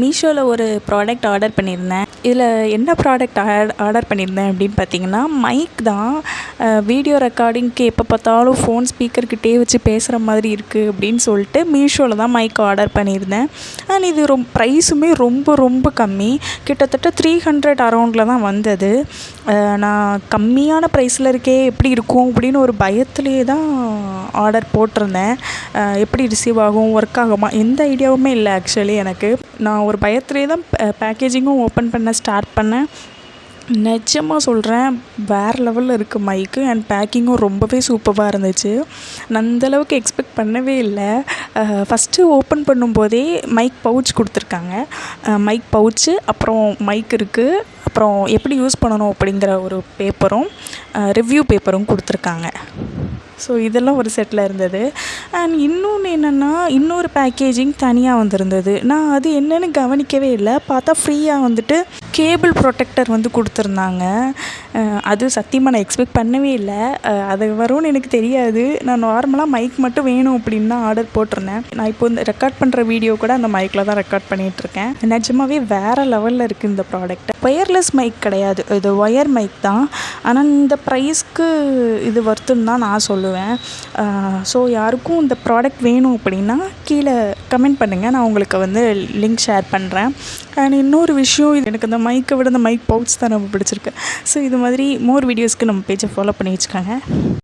மீஷோவில் ஒரு product order பண்ணியிருந்தேன். இதில் என்ன ப்ராடக்ட் ஆர்டர் பண்ணியிருந்தேன் அப்படின்னு பார்த்தீங்கன்னா, மைக் தான். வீடியோ ரெக்கார்டிங்க்கு எப்போ பார்த்தாலும் ஃபோன் ஸ்பீக்கர்கிட்டே வச்சு பேசுகிற மாதிரி இருக்குது அப்படின்னு சொல்லிட்டு மீஷோவில் தான் மைக் ஆர்டர் பண்ணியிருந்தேன். அண்ட் இது ப்ரைஸுமே ரொம்ப ரொம்ப கம்மி. கிட்டத்தட்ட 300 அரௌண்டில் தான் வந்தது. நான் கம்மியான ப்ரைஸில் இருக்கே எப்படி இருக்கும் அப்படின்னு ஒரு பயத்துலேயே தான் ஆர்டர் போட்டிருந்தேன். எப்படி ரிசீவ் ஆகும், ஒர்க் ஆகுமா, எந்த ஐடியாவுமே இல்லை ஆக்சுவலி எனக்கு. நான் ஒரு பயத்துலேயே தான் பேக்கேஜிங்கும் ஓப்பன் பண்ண ஸ்டார்ட் பண்ணேன். நிஜமாக சொல்கிறேன், வேறு லெவலில் இருக்குது மைக்கு. அண்ட் பேக்கிங்கும் ரொம்பவே சூப்பராக இருந்துச்சு. நான் அந்தளவுக்கு எக்ஸ்பெக்ட் பண்ணவே இல்லை. ஃபஸ்ட்டு ஓப்பன் பண்ணும்போதே மைக் பவுச் கொடுத்துருக்காங்க. மைக் பவுச்சு, அப்புறம் மைக் இருக்குது, அப்புறம் எப்படி யூஸ் பண்ணணும் அப்படிங்கிற ஒரு பேப்பரும் ரிவ்யூ பேப்பரும் கொடுத்துருக்காங்க. ஸோ இதெல்லாம் ஒரு செட்டில் இருந்தது. அண்ட் இன்னொன்று என்னென்னா, இன்னொரு பேக்கேஜிங் தனியாக வந்திருந்தது. நான் அது என்னென்னு கவனிக்கவே இல்லை. பார்த்தா ஃப்ரீயாக வந்துட்டு கேபிள் ப்ரொடெக்டர் வந்து கொடுத்துருந்தாங்க. அது சத்தியமாக நான் எக்ஸ்பெக்ட் பண்ணவே இல்லை. அது வரும்னு எனக்கு தெரியாது. நான் நார்மலாக மைக் மட்டும் வேணும் அப்படின்னு தான் ஆர்டர் போட்டிருந்தேன். நான் இப்போ இந்த ரெக்கார்ட் பண்ணுற வீடியோ கூட அந்த மைக்கில் தான் ரெக்கார்ட் பண்ணிகிட்ருக்கேன். நிஜமாகவே வேறு லெவலில் இருக்குது இந்த ப்ராடக்ட். ஒயர்லெஸ் மைக் கிடையாது, இது ஒயர் மைக் தான். ஆனால் இந்த ப்ரைஸ்க்கு இது வர்த்துன்னு தான் நான் சொல்லுவேன். ஸோ யாருக்கும் இந்த ப்ராடக்ட் வேணும் அப்படின்னா கீழே கமெண்ட் பண்ணுங்கள், நான் உங்களுக்கு வந்து லிங்க் ஷேர் பண்ணுறேன். அண்ட் இன்னொரு விஷயம், எனக்கு இந்த மைக்கை விட இந்த மைக் பவுச் தான் ரொம்ப பிடிச்சிருக்கு. ஸோ இது மாதிரி மோர் வீடியோஸ்க்கு நம்ம பேஜை ஃபாலோ பண்ணி வச்சுக்கோங்க.